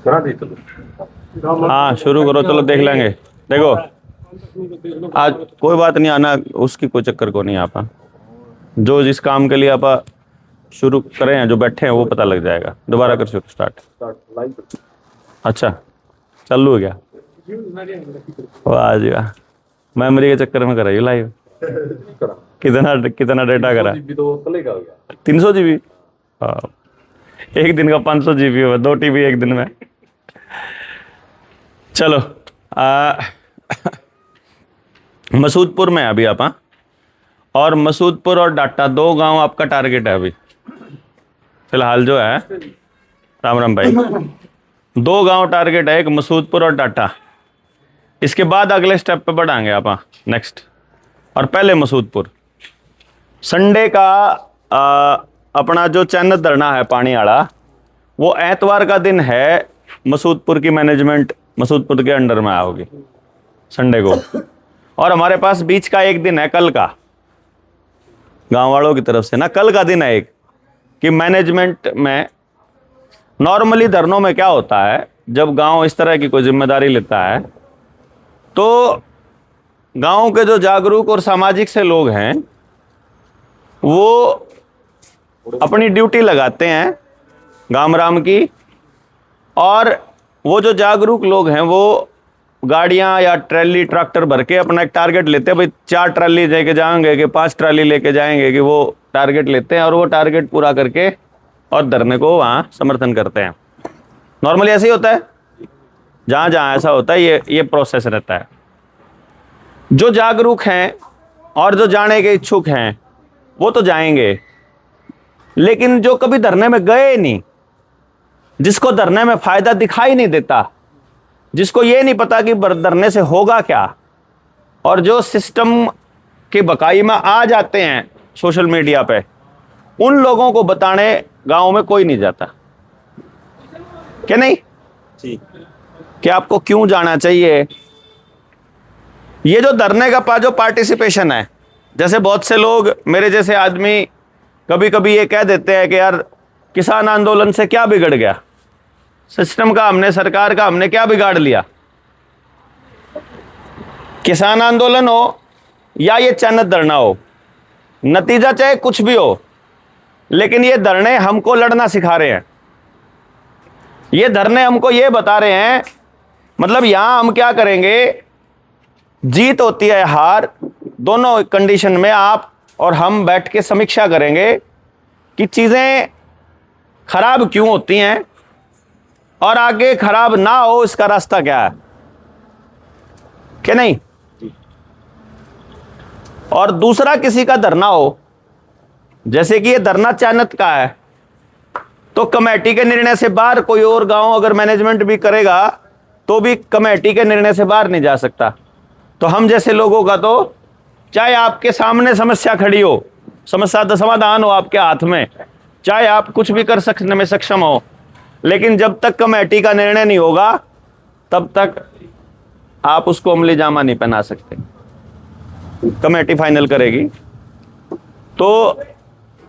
करा दी चलो। हाँ शुरू करो, चलो देख लेंगे। देखो आज कोई बात नहीं, आना उसकी कोई चक्कर को नहीं। आपा जो जिस काम के लिए आपा शुरू करें हैं, जो बैठे हैं वो पता लग जाएगा। दोबारा कर शुरू स्टार्ट। अच्छा चालू हो गया। वाह जी वाह, मेमोरी के चक्कर में कराइए लाइव। कितना कितना डेटा करा? 300 GB। हाँ, एक दिन का 500 GB हुआ, 2 TB एक दिन में। चलो मसूदपुर में अभी आप, हाँ, और मसूदपुर और डाटा 2 गांव आपका टारगेट है अभी फिलहाल जो है। राम राम भाई। 2 गांव टारगेट है, एक मसूदपुर और डाटा। इसके बाद अगले स्टेप पे बढ़ाएंगे आप, हाँ नेक्स्ट। और पहले मसूदपुर संडे का अपना जो चैनल धरना है पानी वाला, वो एतवार का दिन है। मसूदपुर की मैनेजमेंट मसूदपुर के अंडर में आओगी संडे को। और हमारे पास बीच का एक दिन है कल का, गांव वालों की तरफ से ना, कल का दिन है एक, कि मैनेजमेंट में नॉर्मली धरनों में क्या होता है, जब गांव इस तरह की कोई जिम्मेदारी लेता है तो गांव के जो जागरूक और सामाजिक से लोग हैं वो अपनी ड्यूटी लगाते हैं गाम राम की। और वो जो जागरूक लोग हैं वो गाड़ियां या ट्रैली ट्रैक्टर भर के अपना एक टारगेट लेते हैं, भाई 4 ट्राली लेके जाएंगे कि 5 ट्राली लेके जाएंगे, कि वो टारगेट लेते हैं और वो टारगेट पूरा करके और धरने को वहाँ समर्थन करते हैं। नॉर्मली ऐसे ही होता है, जहाँ जहाँ ऐसा होता है ये प्रोसेस रहता है। जो जागरूक हैं और जो जाने के इच्छुक हैं वो तो जाएंगे, लेकिन जो कभी धरने में गए नहीं, जिसको धरने में फायदा दिखाई नहीं देता, जिसको ये नहीं पता कि धरने से होगा क्या, और जो सिस्टम के बकाई में आ जाते हैं सोशल मीडिया पे, उन लोगों को बताने गांव में कोई नहीं जाता। क्या नहीं कि आपको क्यों जाना चाहिए। ये जो धरने का जो पार्टिसिपेशन है, जैसे बहुत से लोग मेरे जैसे आदमी कभी कभी ये कह देते हैं कि यार किसान आंदोलन से क्या बिगड़ गया, सिस्टम का हमने, सरकार का हमने क्या बिगाड़ लिया। किसान आंदोलन हो या ये चैनल धरना हो, नतीजा चाहे कुछ भी हो, लेकिन ये धरने हमको लड़ना सिखा रहे हैं। ये धरने हमको ये बता रहे हैं, मतलब यहां हम क्या करेंगे, जीत होती है हार, दोनों कंडीशन में आप और हम बैठ के समीक्षा करेंगे कि चीजें खराब क्यों होती हैं और आगे खराब ना हो इसका रास्ता क्या है, कि नहीं। और दूसरा किसी का धरना हो, जैसे कि ये धरना चाणक्य का है, तो कमेटी के निर्णय से बाहर कोई और गांव अगर मैनेजमेंट भी करेगा तो भी कमेटी के निर्णय से बाहर नहीं जा सकता। तो हम जैसे लोगों का तो, चाहे आपके सामने समस्या खड़ी हो, समस्या का समाधान हो आपके हाथ में, चाहे आप कुछ भी कर सकने में सक्षम हो, लेकिन जब तक कमेटी का निर्णय नहीं होगा तब तक आप उसको अमली जामा नहीं पहना सकते। कमेटी फाइनल करेगी। तो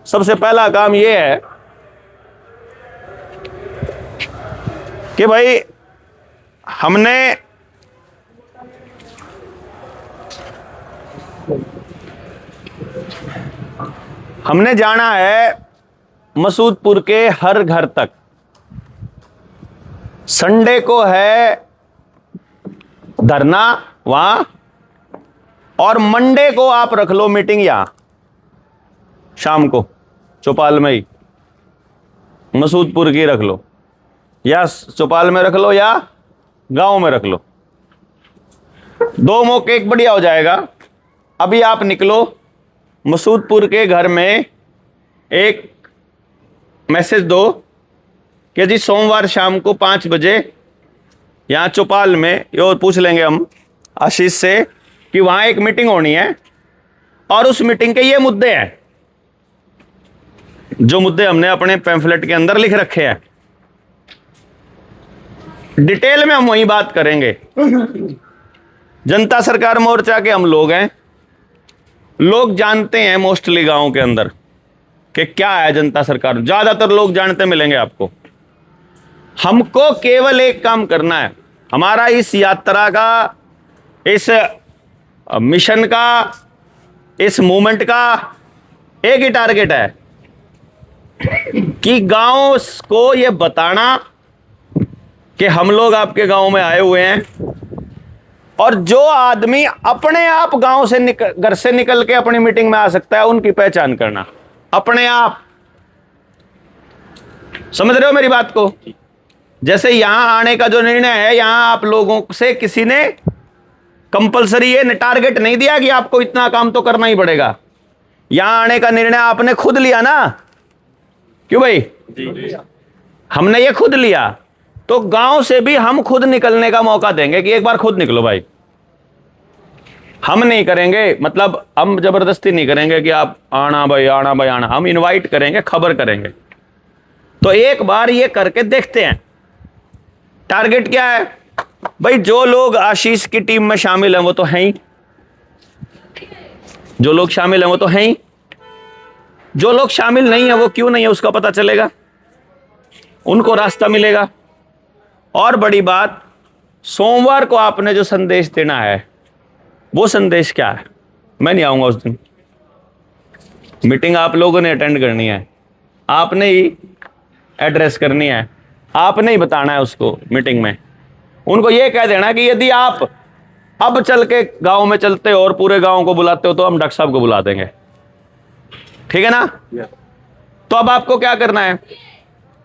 सबसे पहला काम यह है कि भाई हमने जाना है मसूदपुर के हर घर तक। संडे को है धरना वहां, और मंडे को आप रख लो मीटिंग यहां शाम को चौपाल में ही, मसूदपुर की रख लो, या चौपाल में रख लो या गांव में रख लो। 2 मौके एक बढ़िया हो जाएगा। अभी आप निकलो मसूदपुर के घर में, एक मैसेज दो कि जी सोमवार शाम को 5 बजे यहाँ चौपाल में, ये पूछ लेंगे हम आशीष से कि वहाँ एक मीटिंग होनी है और उस मीटिंग के ये मुद्दे हैं, जो मुद्दे हमने अपने पैम्फलेट के अंदर लिख रखे हैं। डिटेल में हम वही बात करेंगे। जनता सरकार मोर्चा के हम लोग हैं, लोग जानते हैं मोस्टली गांव के अंदर कि क्या है जनता सरकार, ज्यादातर लोग जानते मिलेंगे आपको। हमको केवल एक काम करना है। हमारा इस यात्रा का, इस मिशन का, इस मूवमेंट का एक ही टारगेट है कि गांव को यह बताना कि हम लोग आपके गांव में आए हुए हैं, और जो आदमी अपने आप गांव से घर से निकल के अपनी मीटिंग में आ सकता है उनकी पहचान करना अपने आप। समझ रहे हो मेरी बात को? जैसे यहां आने का जो निर्णय है, यहां आप लोगों से किसी ने कंपलसरी ये टारगेट नहीं दिया कि आपको इतना काम तो करना ही पड़ेगा। यहां आने का निर्णय आपने खुद लिया ना, क्यों भाई? हमने ये खुद लिया, तो गांव से भी हम खुद निकलने का मौका देंगे कि एक बार खुद निकलो भाई। हम नहीं करेंगे, मतलब हम जबरदस्ती नहीं करेंगे कि आप आना भाई, आना भाई, आना। हम इनवाइट करेंगे, खबर करेंगे। तो एक बार ये करके देखते हैं। टारगेट क्या है भाई? जो लोग आशीष की टीम में शामिल हैं वो तो हैं ही, जो लोग शामिल हैं वो तो हैं ही। जो लोग शामिल नहीं है वो क्यों नहीं है उसका पता चलेगा, उनको रास्ता मिलेगा। और बड़ी बात, सोमवार को आपने जो संदेश देना है वो संदेश क्या है? मैं नहीं आऊंगा उस दिन। मीटिंग आप लोगों ने अटेंड करनी है, आपने ही एड्रेस करनी है, आपने ही बताना है उसको मीटिंग में। उनको यह कह देना कि यदि आप अब चल के गांव में चलते हो और पूरे गांव को बुलाते हो तो हम डॉक्टर साहब को बुला देंगे। ठीक है ना? तो अब आपको क्या करना है?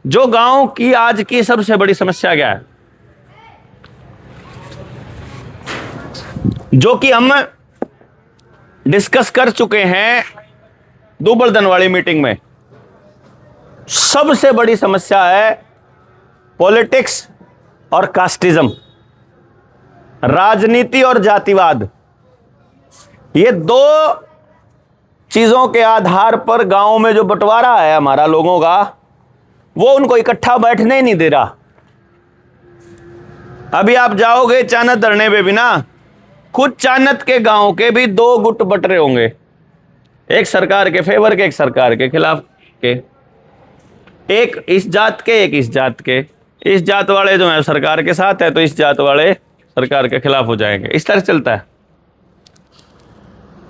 जो गांव की आज की सबसे बड़ी समस्या क्या है, जो कि हम डिस्कस कर चुके हैं दुबलदन वाली मीटिंग में, सबसे बड़ी समस्या है पॉलिटिक्स और कास्टिज्म, राजनीति और जातिवाद। ये दो चीजों के आधार पर गांव में जो बंटवारा है हमारा लोगों का, वो उनको इकट्ठा बैठने ही नहीं दे रहा। अभी आप जाओगे चाणत धरने पे भी ना, खुद चाणत के गांव के भी दो गुट बट रहे होंगे, एक सरकार के फेवर के, एक सरकार के खिलाफ के, एक इस जात के, एक इस जात के। इस जात वाले जो है सरकार के साथ है तो इस जात वाले सरकार के खिलाफ हो जाएंगे। इस तरह चलता है।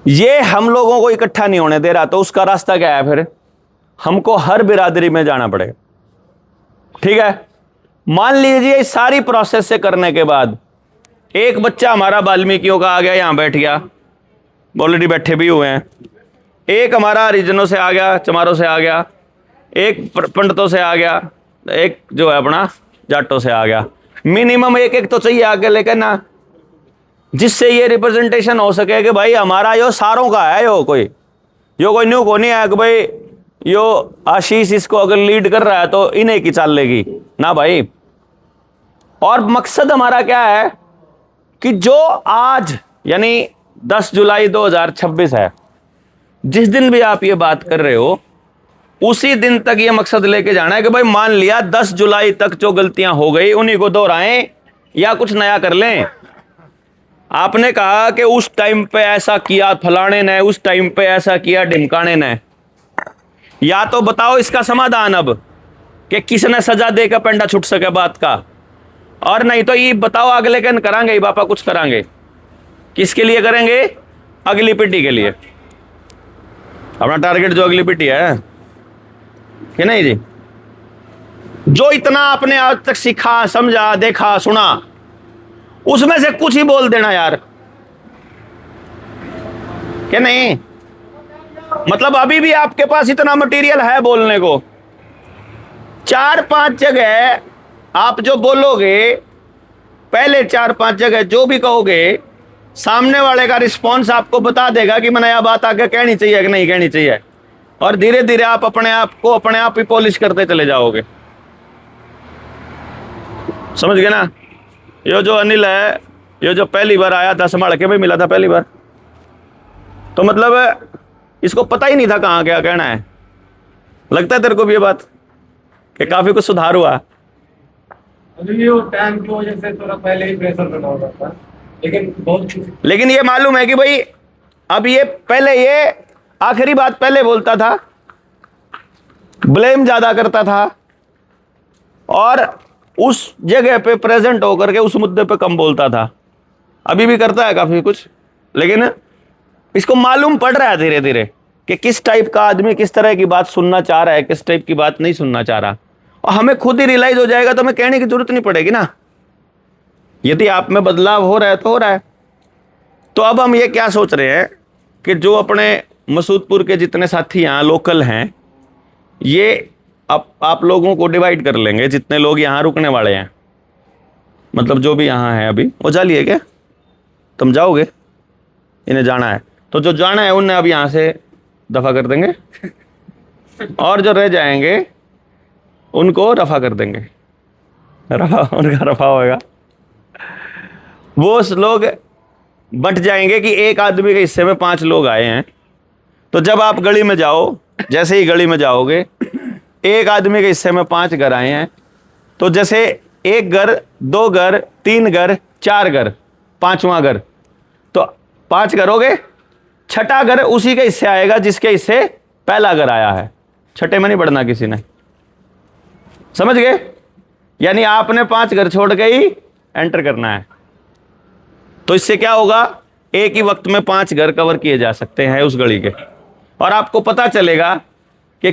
ये हम लोगों को इकट्ठा नहीं होने दे रहा, तो उसका रास्ता क्या है? फिर हमको हर बिरादरी में जाना पड़ेगा। ठीक है? मान लीजिए इस सारी प्रोसेस से करने के बाद एक बच्चा हमारा वाल्मीकियों का आ गया, यहां बैठ गया, ऑलरेडी बैठे भी हुए हैं। एक हमारा हरिजनों से आ गया, चमारों से आ गया, एक पंडितों से आ गया, एक जो है अपना जाटों से आ गया। मिनिमम एक एक तो चाहिए आगे लेकर ना, जिससे ये रिप्रेजेंटेशन हो सके कि भाई हमारा यो सारों का है, यो कोई न्यू को नहीं है कि भाई यो आशीष इसको अगर लीड कर रहा है तो इन्हें की चाल लेगी ना भाई। और मकसद हमारा क्या है कि जो आज यानी 10 जुलाई 2026 है, जिस दिन भी आप ये बात कर रहे हो उसी दिन तक ये मकसद लेके जाना है कि भाई मान लिया 10 जुलाई तक जो गलतियां हो गई उन्हीं को दोहराएं या कुछ नया कर लें। आपने कहा कि उस टाइम पे ऐसा किया फलाने ने, उस टाइम पे ऐसा किया ढिमकाने ने, या तो बताओ इसका समाधान अब कि किसने सजा देकर पेंडा छुट सके बात का, और नहीं तो ये बताओ अगले कन करांगे ही बापा कुछ करांगे। किसके लिए करेंगे? अगली पीढ़ी के लिए। अपना टारगेट जो अगली पीढ़ी है कि नहीं जी? जो इतना आपने आज तक सीखा, समझा, देखा, सुना, उसमें से कुछ ही बोल देना यार, कि नहीं? मतलब अभी भी आपके पास इतना मटेरियल है बोलने को। 4-5 जगह आप जो बोलोगे, पहले 4-5 जगह जो भी कहोगे, सामने वाले का रिस्पॉन्स आपको बता देगा कि मैंने यह बात आगे कहनी चाहिए कि नहीं कहनी चाहिए, और धीरे धीरे आप अपने आप ही पॉलिश करते चले जाओगे। समझ गए ना? ये जो अनिल है, ये जो पहली बार आया था, संभाल के भी मिला था पहली बार, तो मतलब इसको पता ही नहीं था कहाँ क्या कहना है। लगता है तेरे को भी ये बात कि काफी कुछ सुधार हुआ? टाइम की वजह से थोड़ा पहले ही प्रेशर बना हुआ था, लेकिन ये मालूम है कि भाई अब ये पहले ये आखिरी बात पहले बोलता था, ब्लेम ज्यादा करता था, और उस जगह पे प्रेजेंट होकर के उस मुद्दे पे कम बोलता था, अभी भी करता है काफी कुछ, लेकिन इसको मालूम पड़ रहा है धीरे धीरे कि किस टाइप का आदमी किस तरह की बात सुनना चाह रहा है, किस टाइप की बात नहीं सुनना चाह रहा। और हमें खुद ही रियलाइज हो जाएगा तो हमें कहने की जरूरत नहीं पड़ेगी ना। यदि आप में बदलाव हो रहा है तो हो रहा है। तो अब हम ये क्या सोच रहे हैं कि जो अपने मसूदपुर के जितने साथी यहाँ लोकल हैं, ये आप लोगों को डिवाइड कर लेंगे, जितने लोग यहाँ रुकने वाले हैं, मतलब जो भी यहाँ है अभी वो जालिए क्या तुम जाओगे, इन्हें जाना है तो जो जाना है उन्हें अब यहाँ से दफा कर देंगे और जो रह जाएंगे उनको रफा कर देंगे। रफा, उनका रफा होगा। वो लोग बट जाएंगे कि एक आदमी के हिस्से में 5 लोग आए हैं। तो जब आप गली में जाओ, जैसे ही गली में जाओगे, एक आदमी के हिस्से में 5 घर आए हैं, तो जैसे 1 घर, 2 घर, 3 घर, 4 घर, 5वां घर, तो 5 घर हो गए। छठा घर उसी के हिस्से आएगा जिसके हिस्से पहला घर आया है। छठे में नहीं बढ़ना किसी ने, समझ गए? यानी आपने 5 घर छोड़ के ही एंटर करना है। तो इससे क्या होगा, एक ही वक्त में 5 घर कवर किए जा सकते हैं उस गली के, और आपको पता चलेगा कि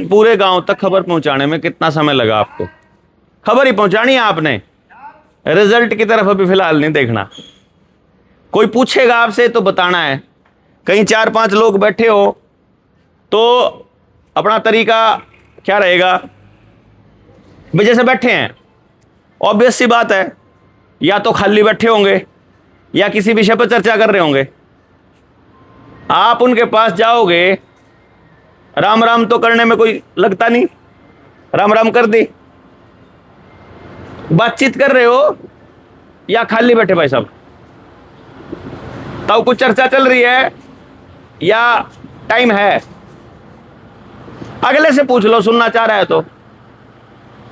पूरे गांव तक खबर पहुंचाने में कितना समय लगा। आपको खबर ही पहुंचानी है आपने, रिजल्ट की तरफ अभी फिलहाल नहीं देखना। कोई पूछेगा आपसे तो बताना है। कहीं 4-5 लोग बैठे हो तो अपना तरीका क्या रहेगा भाई, जैसे बैठे हैं ऑब्वियस सी बात है, या तो खाली बैठे होंगे या किसी विषय पर चर्चा कर रहे होंगे। आप उनके पास जाओगे, राम राम तो करने में कोई लगता नहीं, राम राम कर दी। बातचीत कर रहे हो या खाली बैठे भाई साहब, तब कुछ चर्चा चल रही है या टाइम है? अगले से पूछ लो, सुनना चाह रहा है तो।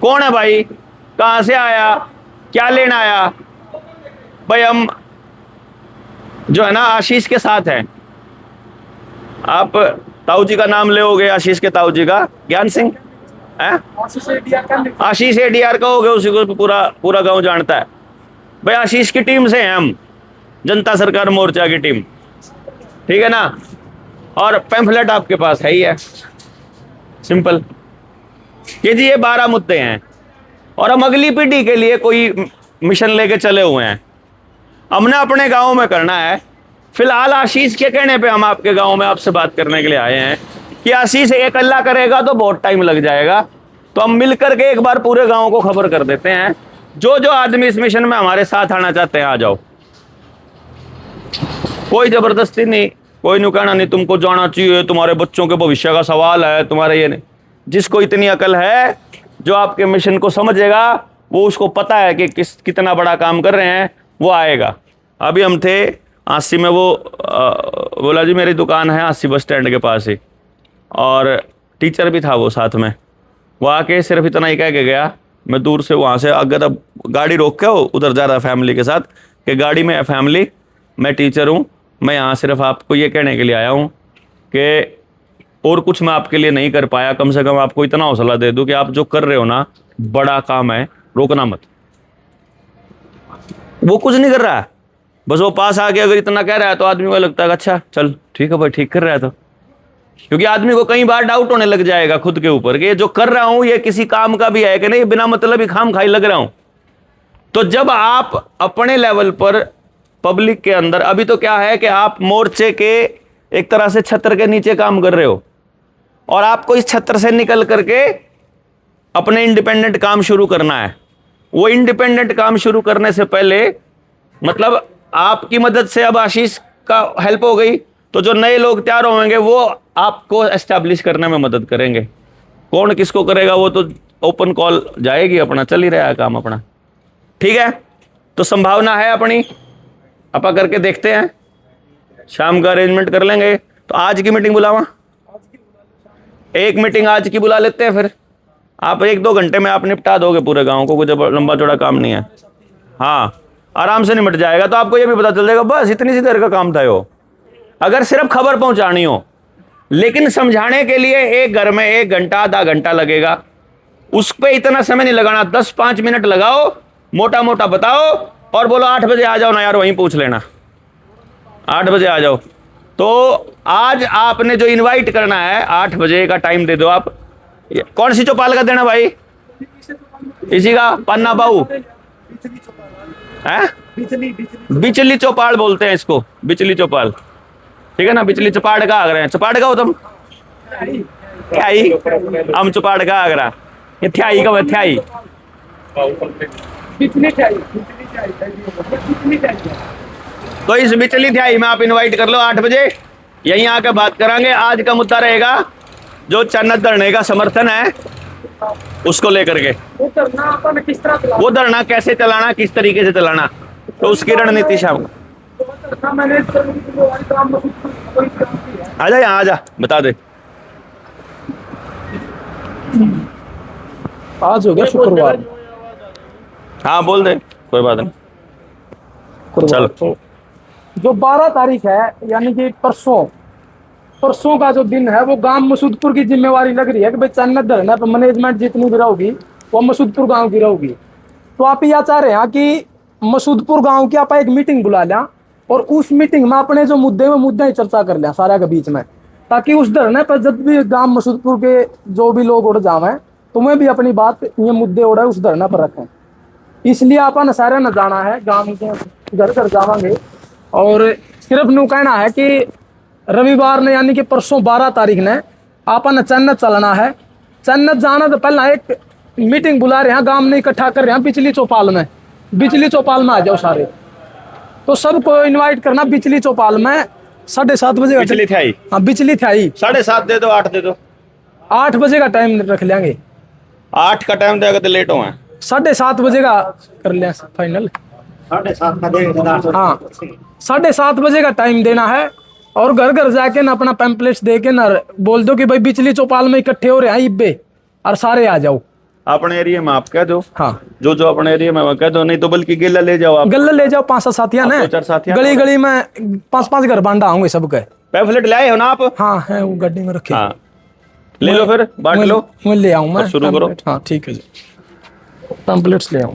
कौन है भाई, कहां से आया, क्या लेना आया? भाई हम जो है ना आशीष के साथ हैं। आप ताऊ जी का नाम लेओगे, आशीष के ताऊ जी का, ज्ञान सिंह है, आशीष ADR का हो गया, उसी को पूरा गांव जानता है। भाई आशीष की टीम से हैं हम, जनता सरकार मोर्चा की टीम, ठीक है ना। और पैम्फलेट आपके पास है ही है, सिंपल कि जी ये 12 मुद्दे हैं और हम अगली पीढ़ी के लिए कोई मिशन लेके चले हुए हैं। हमने अपने गांव में करना है। फिलहाल आशीष के कहने पे हम आपके गांव में आपसे बात करने के लिए आए हैं कि आशीष अकेला करेगा तो बहुत टाइम लग जाएगा, तो हम मिलकर के एक बार पूरे गांव को खबर कर देते हैं। जो जो आदमी इस मिशन में हमारे साथ आना चाहते हैं आ जाओ, कोई जबरदस्ती नहीं, कोई नहीं कहना नहीं तुमको जाना चाहिए, तुम्हारे बच्चों के भविष्य का सवाल है, तुम्हारे ये नहीं। जिसको इतनी अकल है, जो आपके मिशन को समझेगा, वो उसको पता है कि कितना बड़ा काम कर रहे हैं, वो आएगा। अभी हम थे आसी में, वो बोला जी मेरी दुकान है आसी बस स्टैंड के पास ही, और टीचर भी था वो साथ में। वो आके सिर्फ इतना ही कह के गया, मैं दूर से वहाँ से अगर अब गाड़ी रोक के उधर जा रहा फैमिली के साथ, कि गाड़ी में है फैमिली, मैं टीचर हूँ, मैं यहाँ सिर्फ आपको ये कहने के लिए आया हूँ कि और कुछ मैं आपके लिए नहीं कर पाया, कम से कम आपको इतना हौसला दे दूँ कि आप जो कर रहे हो ना, बड़ा काम है, रोकना मत। वो कुछ नहीं कर रहा है, बस वो पास आके अगर इतना कह रहा है तो आदमी को लगता है अच्छा चल ठीक है भाई, ठीक कर रहा है। तो क्योंकि आदमी को कई बार डाउट होने लग जाएगा खुद के ऊपर कि ये जो कर रहा हूं ये किसी काम का भी है कि नहीं, बिना मतलब ही खाम खाई लग रहा हूं। तो जब आप अपने लेवल पर पब्लिक के अंदर, अभी तो क्या है कि आप मोर्चे के एक तरह से छत्र के नीचे काम कर रहे हो, और आपको इस छत्र से निकल करके अपने इंडिपेंडेंट काम शुरू करना है। वो इंडिपेंडेंट काम शुरू करने से पहले मतलब आपकी मदद से अब आशीष का हेल्प हो गई, तो जो नए लोग तैयार होंगे वो आपको एस्टैब्लिश करने में मदद करेंगे। कौन किसको करेगा वो तो ओपन कॉल जाएगी, अपना चल ही रहा है काम अपना, ठीक है। तो संभावना है अपनी, अपा करके देखते हैं, शाम का अरेंजमेंट कर लेंगे। तो आज की मीटिंग बुलावा, एक मीटिंग आज की बुला लेते हैं, फिर आप 1-2 घंटे में आप निपटा दोगे पूरे गांव को, कुछ लंबा चौड़ा काम नहीं है। हाँ आराम से निपट जाएगा। तो आपको ये भी पता चल जाएगा बस इतनी सी देर का काम था वो, अगर सिर्फ खबर पहुंचानी हो। लेकिन समझाने के लिए एक घर में 1 घंटा आधा घंटा लगेगा, उस पे इतना समय नहीं लगाना, 10-5 मिनट लगाओ, मोटा मोटा बताओ और बोलो 8 बजे आ जाओ ना यार, वहीं पूछ लेना, 8 बजे आ जाओ। तो आज आपने जो इनवाइट करना है 8 बजे का टाइम दे दो आप। कौन सी चौपाल का देना भाई? इसी का पन्ना बाऊ है, बिचली चौपाल बोलते हैं इसको, बिचली चौपाल, ठीक है ना। बिचली चपाड़ का आगरा है, चपाड़ का हो तुम, थ्याई, हम चपाड़ का आगरा, ये थ्याई का थ्याई। तो इस बिचली थ्याई में आप इनवाइट कर लो 8 बजे, यहीं आके बात करांगे। आज का मुद्दा रहेगा जो चन्नत धरने का समर्थन है उसको लेकर के, वो धरना कैसे चलाना, किस तरीके से चलाना, तो उसकी रणनीति शाम। आजा यहाँ आजा, बता दे। आज हो गया शुक्रवार, हाँ बोल दे, कोई बात नहीं, चल। तो जो 12 तारीख है यानी कि परसों का जो दिन है वो गांव मसूदपुर की जिम्मेवारी लग रही है कि भाई चन्नत धरना पर मैनेजमेंट जितनी भी रहेगी वो मसूदपुर गांव की रहेगी। तो आप यह चाह रहे हैं कि मसूदपुर गांव की आप एक मीटिंग बुला लें और उस मीटिंग में अपने जो मुद्दे ही चर्चा कर लें सारा के बीच में, ताकि उस धरने पर जब भी गांव मसूदपुर के जो भी लोग उड़ जावे तो मैं भी अपनी बात ये मुद्दे उड़े उस धरने पर रखें। इसलिए अपन सारे न जाना है, गांव के घर घर जावांगे और सिर्फ नू कहना है कि रविवार ने यानी कि परसों 12 तारीख ने आपन चन्नत चलना है। चन्नत जाना तो पहला एक मीटिंग बुला रहे हैं, गांव में इकट्ठा कर रहे हैं बिचली चौपाल में, बिचली चौपाल में आ जाओ सारे। तो सबको इनवाइट करना बिचली चौपाल में 7:30 बजे। बिचली थ्याई, हाँ बिचली थ्याई। 7:30 दे दो, 8 दे दो, 8 बजे का टाइम रख लेंगे। 8 का टाइम देगा तो लेट होगा, 7:30 बजे का कर लें फाइनल। 7:30 का देगा, हाँ 7:30 बजे का टाइम देना है और घर घर जाके ना अपना पैम्पलेट्स दे के ना बोल दो कि भाई बिचली चौपाल में इकट्ठे हो रहे हैं इब्बे और सारे आ जाओ। अपने एरिया में आप कह दो, हाँ जो अपने एरिया में वो कह दो, नहीं तो बल्कि गिल्ला ले जाओ आप, गल्ला ले जाओ 5-7 साथियां ने, 2-4 साथियां, गली गली में 5-5 घर बांटा होंगे सबके। पैम्फलेट लाए हो ना आप? हाँ है वो गड्डी में रखे। हाँ ले लो, फिर बांट लो, मैं ले आऊँ मैं शुरू करो। हाँ ठीक है जी, पैम्पलेट्स ले आऊँ।